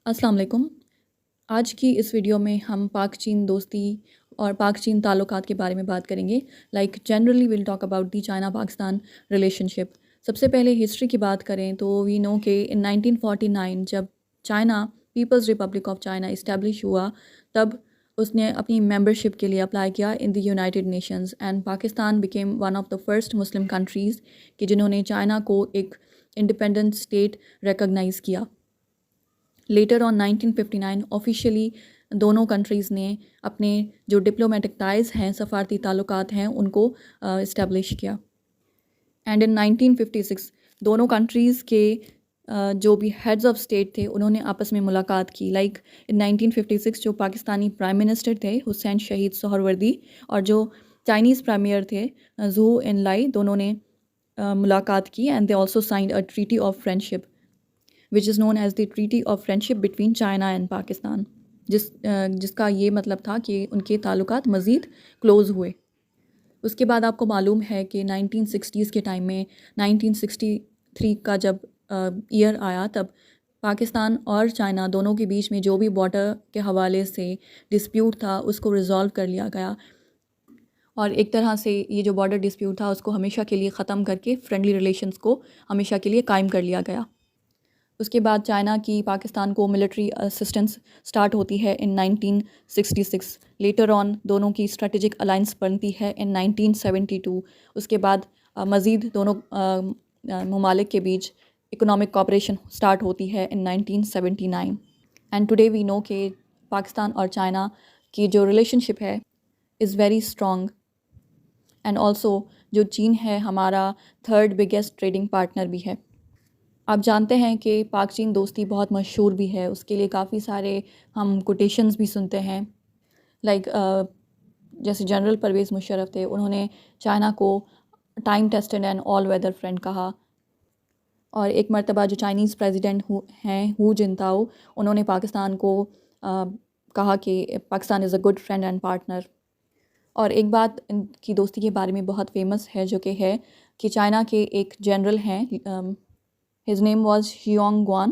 अस्सलाम वालेकुम। आज की इस वीडियो में हम पाक चीन दोस्ती और पाक चीन ताल्लुकात के बारे में बात करेंगे। Generally will talk about the China Pakistan relationship. सबसे पहले हिस्ट्री की बात करें तो वी नो के इन 1949 जब China People's Republic of China establish हुआ, तब उसने अपनी मेंबरशिप के लिए अप्लाई किया in the United Nations and Pakistan became one of the first Muslim countries कि जिन्होंने चाइना को एक इंडिपेंडेंट स्टेट रिकॉग्नाइज़ किया। लेटर ऑन 1959 ऑफिशियली दोनों कंट्रीज़ ने अपने जो डिप्लोमेटिक टाइज़ हैं, सफ़ारती ताल्लुकात हैं, उनको इस्टेब्लिश किया। एंड इन 1956 दोनों कंट्रीज़ के जो भी हेड्स ऑफ स्टेट थे उन्होंने आपस में मुलाकात की। इन 1956 जो पाकिस्तानी प्राइम मिनिस्टर थे हुसैन शहीद सोहरवर्दी और जो चाइनीज़ प्रीमियर थे जू एनलाई, दोनों ने मुलाकात की and they also signed a treaty of friendship which is known as the treaty of friendship between China and Pakistan, जिसका ये मतलब था कि उनके ताल्लुकात मज़ीद क्लोज़ हुए। उसके बाद आपको मालूम है कि 1960s के टाइम में 1963 का जब ईयर आया, तब पाकिस्तान और चाइना दोनों के बीच में जो भी बॉर्डर के हवाले से डिस्प्यूट था उसको रिज़ॉल्व कर लिया गया और एक तरह से ये जो बॉर्डर डिस्प्यूट था उसको हमेशा के लिए ख़त्म करके फ्रेंडली रिलेशंस को हमेशा के लिए कायम कर लिया गया। उसके बाद चाइना की पाकिस्तान को मिलिट्री असिस्टेंस स्टार्ट होती है इन 1966। लेटर ऑन दोनों की स्ट्रेटेजिक अलाइंस बनती है इन 1972। उसके बाद मज़ीद दोनों ममालिक के बीच इकोनॉमिक कॉपरेशन स्टार्ट होती है इन 1979। एंड टुडे वी नो कि पाकिस्तान और चाइना की जो रिलेशनशिप है is very strong and also जो चीन है हमारा थर्ड बिगेस्ट ट्रेडिंग पार्टनर भी है। आप जानते हैं कि पाक चीन दोस्ती बहुत मशहूर भी है, उसके लिए काफ़ी सारे हम कोटेशंस भी सुनते हैं। जैसे जनरल परवेज़ मुशर्रफ थे, उन्होंने चाइना को time tested and all weather friend कहा। और एक मरतबा जो चाइनीज़ प्रेसिडेंट हैं हू जिनताओ, उन्होंने पाकिस्तान को कहा कि Pakistan is a good friend and partner. और एक बात इनकी दोस्ती के बारे में बहुत फेमस है जो कि है कि चाइना के एक जनरल हैं, His name was Xiong Guan.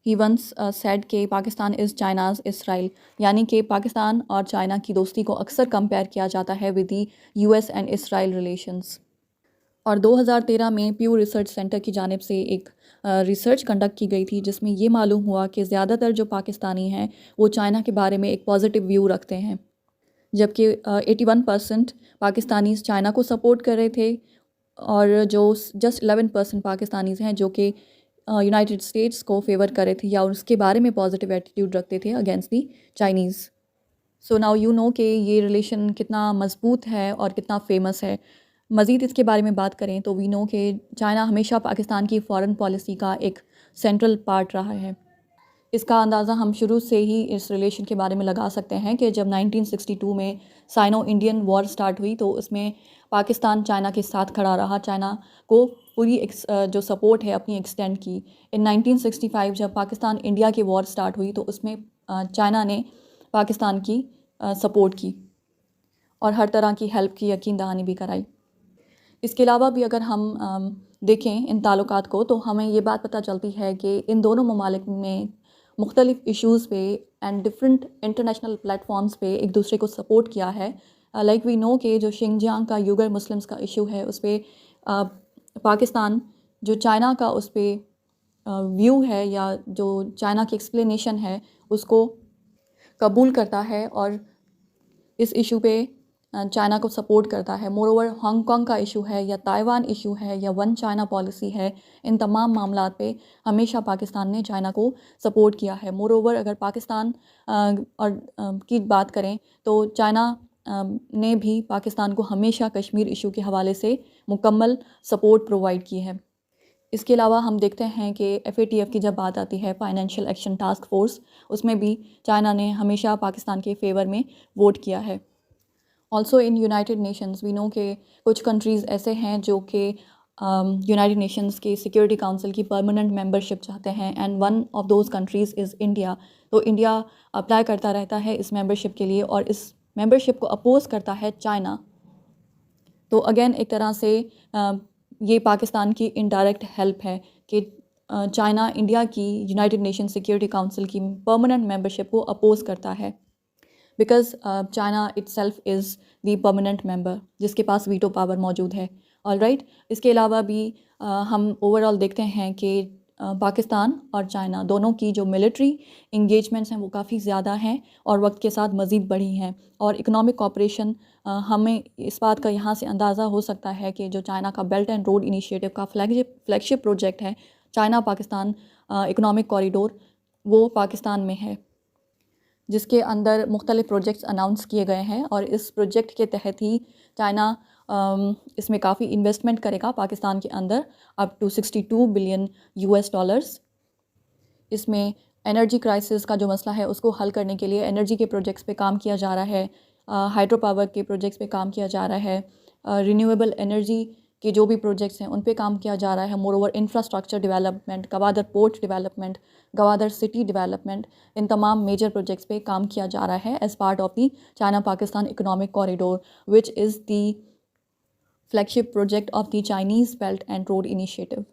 He once said कि पाकिस्तान इज़ चाइनाज़ इसराइल, यानी कि पाकिस्तान और चाइना की दोस्ती को अक्सर कंपेयर किया जाता है with the US and Israel relations. और 2013 में प्यू रिसर्च सेंटर की जानिब से एक रिसर्च कंडक्ट की गई थी जिसमें ये मालूम हुआ कि ज़्यादातर जो पाकिस्तानी हैं वो चाइना के बारे में एक पॉजिटिव व्यू रखते हैं, जबकि 81% पाकिस्तानी चाइना को सपोर्ट कर रहे थे और जो जस्ट 11% पाकिस्तानीज़ हैं जो कि यूनाइटेड स्टेट्स को फेवर कर रहे थे या उसके बारे में पॉजिटिव एटीट्यूड रखते थे against the Chinese. So now you know कि ये रिलेशन कितना मजबूत है और कितना फेमस है। मज़ीद इसके बारे में बात करें तो वी नो कि चाइना हमेशा पाकिस्तान की फ़ॉरेन पॉलिसी का एक सेंट्रल पार्ट रहा है। इसका अंदाज़ा हम शुरू से ही इस रिलेशन के बारे में लगा सकते हैं कि जब 1962 में साइनो इंडियन वॉर स्टार्ट हुई तो उसमें पाकिस्तान चाइना के साथ खड़ा रहा, चाइना को पूरी जो सपोर्ट है अपनी एक्सटेंड की। इन 1965 जब पाकिस्तान इंडिया की वॉर स्टार्ट हुई तो उसमें चाइना ने पाकिस्तान की सपोर्ट की और हर तरह की हेल्प की, यकीन दहानी भी कराई। इसके अलावा भी अगर हम देखें इन ताल्लुकात को तो हमें ये बात पता चलती है कि इन दोनों ममालिक में मुख्तलिफ इश्यूज़ पे एंड डिफरेंट इंटरनेशनल प्लेटफॉर्म्स पे एक दूसरे को सपोर्ट किया है। वी नो कि जो शिंगजियांग का यूगर मुस्लिम्स का इशू है उस पर पाकिस्तान जो चाइना का उस पर व्यू है या जो चाइना की एक्सप्लेनेशन है उसको कबूल करता है और इस इशू पे चाइना को सपोर्ट करता है। मोरोवर हांगकांग का इशू है या ताइवान इशू है या वन चाइना पॉलिसी है, इन तमाम मामलात पे हमेशा पाकिस्तान ने चाइना को सपोर्ट किया है। मोरोवर अगर पाकिस्तान की बात करें तो चाइना ने भी पाकिस्तान को हमेशा कश्मीर इशू के हवाले से मुकम्मल सपोर्ट प्रोवाइड की है। इसके अलावा हम देखते हैं कि FATF की जब बात आती है, फाइनेंशियल एक्शन टास्क फोर्स, उसमें भी चाइना ने हमेशा पाकिस्तान के फेवर में वोट किया है। Also in United Nations we know के कुछ कंट्रीज़ ऐसे हैं जो कि यूनाइटेड नेशंस के सिक्योरिटी काउंसिल की परमानेंट मेंबरशिप चाहते हैं and one of those countries is India. तो इंडिया अप्लाई करता रहता है इस मेंबरशिप के लिए और इस मेंबरशिप को अपोज़ करता है चाइना। तो अगेन एक तरह से ये पाकिस्तान की इनडायरेक्ट हेल्प है कि चाइना इंडिया की यूनाइटेड नेशन सिक्योरिटी काउंसिल की परमानेंट मेंबरशिप को अपोज करता है, because China itself is the permanent member जिसके पास वीटो पावर मौजूद है। ऑलराइट, इसके अलावा भी हम ओवरऑल देखते हैं कि पाकिस्तान और चाइना दोनों की जो मिलिट्री इंगेजमेंट्स हैं वो काफ़ी ज़्यादा हैं और वक्त के साथ मज़ीद बढ़ी हैं। और इकोनॉमिक कॉपरेशन, हमें इस बात का यहाँ से अंदाज़ा हो सकता है कि जो चाइना का बेल्ट एंड रोड इनिशिएटिव का फ्लैगशिप प्रोजेक्ट है, चाइना पाकिस्तान इकोनॉमिक कॉरिडोर, वो पाकिस्तान में है, जिसके अंदर मुख्तलिफ प्रोजेक्ट्स अनाउंस किए गए हैं। और इस प्रोजेक्ट के तहत ही चाइना इसमें काफ़ी इन्वेस्टमेंट करेगा पाकिस्तान के अंदर, up to 62 billion US dollars. इसमें एनर्जी क्राइसिस का जो मसला है उसको हल करने के लिए एनर्जी के प्रोजेक्ट्स पे काम किया जा रहा है, हाइड्रो पावर के प्रोजेक्ट्स पे काम किया जा रहा है, रिन्यूएबल एनर्जी के जो भी प्रोजेक्ट्स हैं उन पे काम किया जा रहा है। Moreover infrastructure development, Gwadar port development, Gwadar city development, इन तमाम मेजर प्रोजेक्ट्स पे काम किया जा रहा है as part of the China Pakistan economic corridor, which is the flagship project of the Chinese belt and road initiative.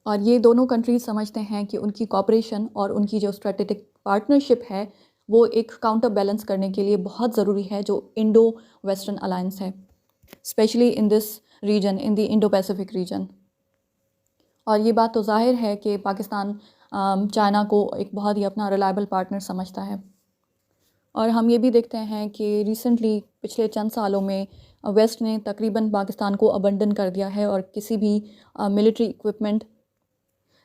और ये दोनों कंट्रीज़ समझते हैं कि उनकी कॉपरेशन और उनकी जो स्ट्रेटेजिक पार्टनरशिप है वो एक काउंटर बैलेंस करने के लिए बहुत ज़रूरी है जो इंडो वेस्टर्न अलायंस है, specially in this region, in the Indo Pacific region. और ये बात तो जाहिर है कि पाकिस्तान चाइना को एक बहुत ही अपना रिलायबल पार्टनर समझता है। और हम ये भी देखते हैं कि रिसेंटली पिछले चंद सालों में वेस्ट ने तकरीबन पाकिस्तान को अबंडन कर दिया है और किसी भी मिलिट्री इक्विपमेंट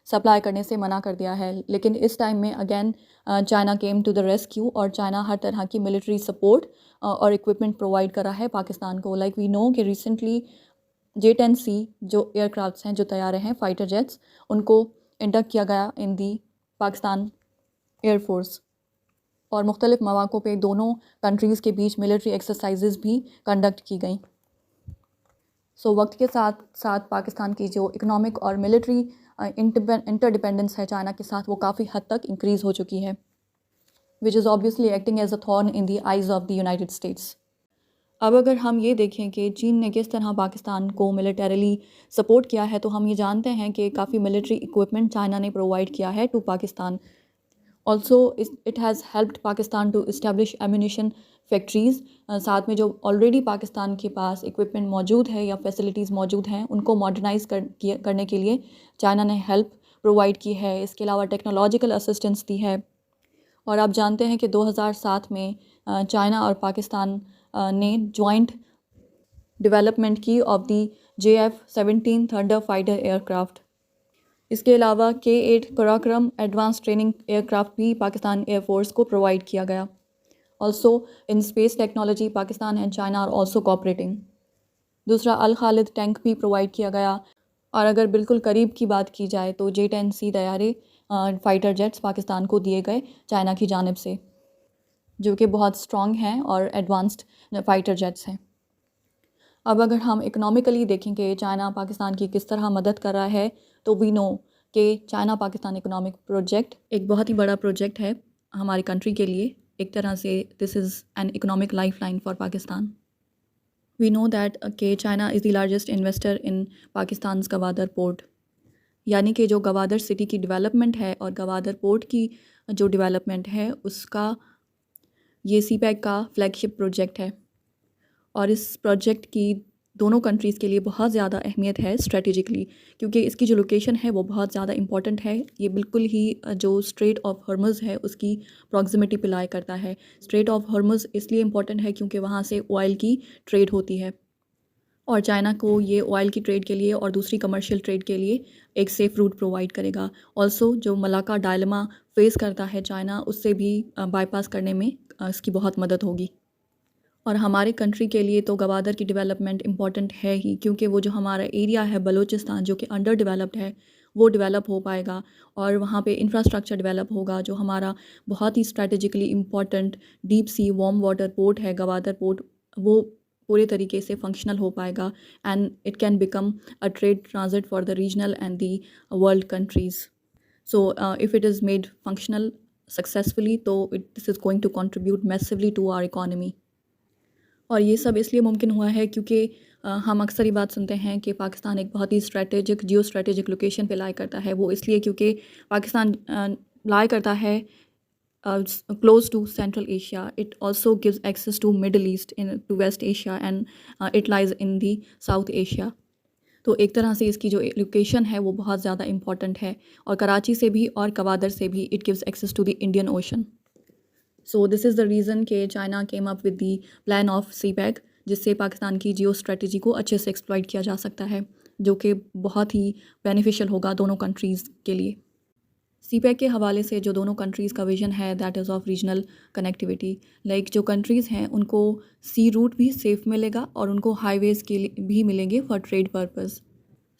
सप्लाई करने से मना कर दिया है। लेकिन इस टाइम में again China came to the rescue और चाइना हर तरह की मिलिट्री सपोर्ट और इक्विपमेंट प्रोवाइड करा है पाकिस्तान को। लाइक वी नो कि रिसेंटली J-10C जो एयरक्राफ्ट्स हैं, जो तैयारे हैं, फाइटर जेट्स, उनको इंडक्ट किया गया इन दी पाकिस्तान एयरफोर्स। और मुख्तलिफ मौक़ों पे दोनों कंट्रीज़ के बीच मिलिट्री एक्सरसाइजेज़ भी कंडक्ट की गई। सो वक्त के साथ साथ पाकिस्तान की जो इकोनॉमिक और मिलिट्री इंटरडिपेंडेंस है चाइना के साथ वो काफ़ी हद तक इंक्रीज़ हो चुकी है, which is obviously acting as a thorn in the eyes of the United States. अब अगर हम ये देखें कि चीन ने किस तरह पाकिस्तान को मिलिटरीली सपोर्ट किया है, तो हम ये जानते हैं कि काफ़ी मिलिट्री इक्विपमेंट चाइना ने प्रोवाइड किया है to Pakistan. Also it has helped Pakistan to establish ammunition factories. साथ में जो ऑलरेडी पाकिस्तान के पास इक्विपमेंट मौजूद है या फैसिलिटीज़ मौजूद हैं उनको मॉडर्नाइज़ करने के लिए चाइना ने हेल्प प्रोवाइड की है। इसके अलावा टेक्नोलॉजिकल असिस्टेंस दी है। और आप जानते हैं कि 2007 में चाइना और पाकिस्तान ने जॉइंट डेवलपमेंट की of the JF-17 thunder fighter aircraft. इसके अलावा K-8 पराक्रम एडवांस ट्रेनिंग एयरक्राफ्ट भी पाकिस्तान एयरफोर्स को प्रोवाइड किया गया। Also in space technology Pakistan and China are also cooperating. दूसरा, अल खालिद टैंक भी प्रोवाइड किया गया। और अगर बिल्कुल करीब की बात की जाए तो J-10C तैयारे फ़ाइटर जेट्स पाकिस्तान को दिए गए चाइना की जानिब से, जो कि बहुत स्ट्रॉन्ग हैं और एडवांस्ड फ़ाइटर जेट्स हैं। अब अगर हम इकोनॉमिकली देखें कि चाइना पाकिस्तान की किस तरह मदद कर रहा है, तो वी नो कि चाइना पाकिस्तान इकोनॉमिक प्रोजेक्ट एक बहुत ही बड़ा प्रोजेक्ट है हमारी कंट्री के लिए। एक तरह से this is an economic life line for Pakistan. We know that कि China is the largest investor in Pakistan Gwadar port, यानी कि जो गवादर सिटी की डेवलपमेंट है और गवादर पोर्ट की जो डेवलपमेंट है उसका ये CPEC का फ्लैगशिप प्रोजेक्ट है। और इस प्रोजेक्ट की दोनों कंट्रीज़ के लिए बहुत ज़्यादा अहमियत है स्ट्रेटेजिकली, क्योंकि इसकी जो लोकेशन है वो बहुत ज़्यादा इंपॉर्टेंट है। ये बिल्कुल ही जो स्ट्रेट ऑफ हॉर्मुज़ है उसकी प्रॉक्सिमिटी पे लाई करता है। स्ट्रेट ऑफ हॉर्मुज़ इसलिए इंपॉर्टेंट है क्योंकि वहाँ से ऑयल की ट्रेड होती है और चाइना को ये ऑयल की ट्रेड के लिए और दूसरी कमर्शियल ट्रेड के लिए एक सेफ़ रूट प्रोवाइड करेगा। ऑल्सो जो मलाका डायलेमा फेस करता है चाइना, उससे भी बाईपास करने में इसकी बहुत मदद होगी। और हमारे कंट्री के लिए तो गवादर की डेवलपमेंट इम्पॉर्टेंट है ही, क्योंकि वो जो हमारा एरिया है बलूचिस्तान जो कि अंडर डेवलप्ड है वो डेवलप हो पाएगा और वहाँ पे इंफ्रास्ट्रक्चर डेवलप होगा। जो हमारा बहुत ही strategically important deep sea warm water port है गवादर पोर्ट, वो पूरे तरीके से फंक्शनल हो पाएगा and it can become a trade transit for the regional and the world countries. So if it is made functional successfully तो this is going to contribute massively to our economy. और ये सब इसलिए मुमकिन हुआ है क्योंकि हम अक्सर ये बात सुनते हैं कि पाकिस्तान एक बहुत ही जियो स्ट्रेटेजिक लोकेशन पे लाई करता है। वो इसलिए क्योंकि पाकिस्तान लाई करता है close to Central Asia. It also gives access to Middle East to West Asia, and it lies in the South Asia. तो एक तरह से इसकी जो लोकेशन है वो बहुत ज़्यादा इम्पॉर्टेंट है, और कराची से भी और गवादर से भी it gives access to the Indian ocean. So this is the reason कि China came up with the plan of CPEC, जिससे पाकिस्तान की जियो स्ट्रेटजी को अच्छे से एक्सप्लॉइट किया जा सकता है, जो कि बहुत ही बेनिफिशियल होगा दोनों कंट्रीज़ के लिए। सीपैक के हवाले से जो दोनों कंट्रीज़ का विजन है that is of regional connectivity. Like जो कंट्रीज़ हैं उनको सी रूट भी सेफ़ मिलेगा और उनको हाईवेज़ के लिए भी मिलेंगे for trade purpose.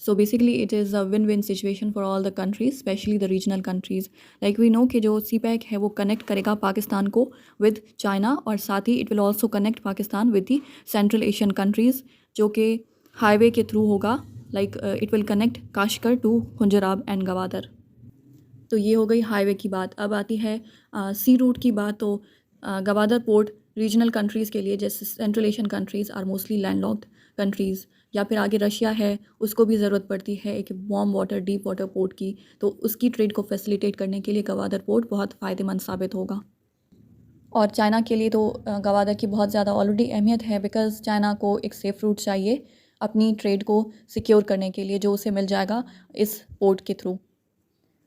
So basically it is a win win situation for all the countries, specially the regional countries. Like we know कि जो सीपैक है वो कनेक्ट करेगा पाकिस्तान को विद चाइना, और साथ ही it will also connect Pakistan with the central Asian countries, जो कि हाईवे के थ्रू होगा। Like it will connect Kashgar to Khunjerab and Gwadar. तो ये हो गई हाईवे की बात। अब आती है सी रूट की बात। तो गवादर पोर्ट रीजनल कंट्रीज़ के लिए, जैसे Central Asian countries are mostly landlocked countries, या फिर आगे रशिया है, उसको भी ज़रूरत पड़ती है एक warm water deep water port की। तो उसकी ट्रेड को फैसिलिटेट करने के लिए गवादर पोर्ट बहुत फ़ायदेमंद साबित होगा। और चाइना के लिए तो गवादर की बहुत ज़्यादा ऑलरेडी अहमियत है, बिकॉज़ चाइना को एक सेफ़ रूट चाहिए अपनी ट्रेड को सिक्योर करने के लिए, जो उसे मिल जाएगा इस पोर्ट के थ्रू।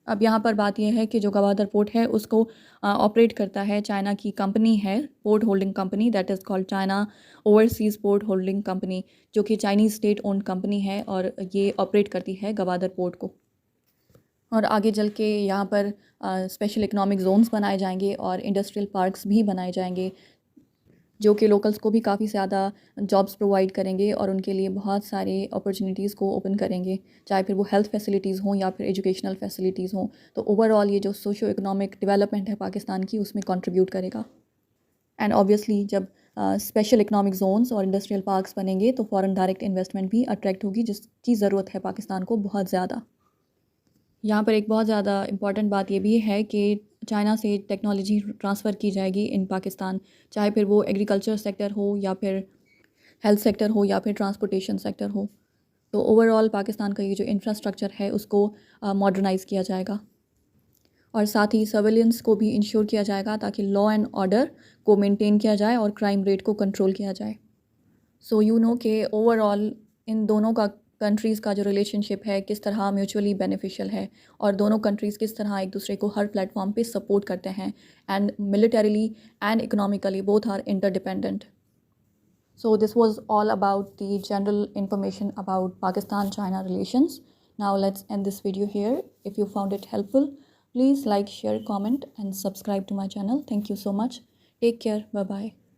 अब यहाँ पर बात यह है कि जो गवादर पोर्ट है उसको ऑपरेट करता है चाइना की कंपनी है, port holding company, that is called China overseas port holding company, जो कि चाइनीज़ स्टेट ओन्ड कंपनी है, और ये ऑपरेट करती है गवादर पोर्ट को। और आगे चल के यहाँ पर स्पेशल इकनॉमिक जोन्स बनाए जाएंगे और इंडस्ट्रियल पार्क्स भी बनाए जाएंगे, जो कि लोकल्स को भी काफ़ी ज़्यादा जॉब्स प्रोवाइड करेंगे और उनके लिए बहुत सारे अपॉर्चुनिटीज़ को ओपन करेंगे, चाहे फिर वो हेल्थ फैसिलिटीज़ हों या फिर एजुकेशनल फैसिलिटीज़ हों। तो ओवरऑल ये जो सोशो इकोनॉमिक डेवलपमेंट है पाकिस्तान की, उसमें कंट्रीब्यूट करेगा। एंड ऑब्वियसली जब स्पेशल इकनॉमिक जोन्स और इंडस्ट्रियल पार्क्स बनेंगे तो फॉरेन डायरेक्ट इन्वेस्टमेंट भी अट्रैक्ट होगी, जिसकी ज़रूरत है पाकिस्तान को बहुत ज़्यादा। यहाँ पर एक बहुत ज़्यादा इम्पॉर्टेंट बात ये भी है कि चाइना से टेक्नोलॉजी ट्रांसफ़र की जाएगी इन पाकिस्तान, चाहे फिर वो एग्रीकल्चर सेक्टर हो या फिर हेल्थ सेक्टर हो या फिर ट्रांसपोर्टेशन सेक्टर हो। तो ओवरऑल पाकिस्तान का ये जो इंफ्रास्ट्रक्चर है उसको मॉडर्नाइज़ किया जाएगा, और साथ ही सर्विलेंस को भी इंश्योर किया जाएगा ताकि लॉ एंड ऑर्डर को मेंटेन किया जाए और क्राइम रेट को कंट्रोल किया जाए। सो यू नो कि ओवरऑल इन दोनों का कंट्रीज़ का जो रिलेशनशिप है किस तरह म्यूचुअली बेनिफिशियल है, और दोनों कंट्रीज़ किस तरह एक दूसरे को हर प्लेटफॉर्म पे सपोर्ट करते हैं, and militarily and economically both are interdependent. So this was all about the general information about Pakistan-China relations. Now let's end this video here. If you found it helpful, please like, share, comment and subscribe to my channel. Thank you so much. Take care. Bye-bye.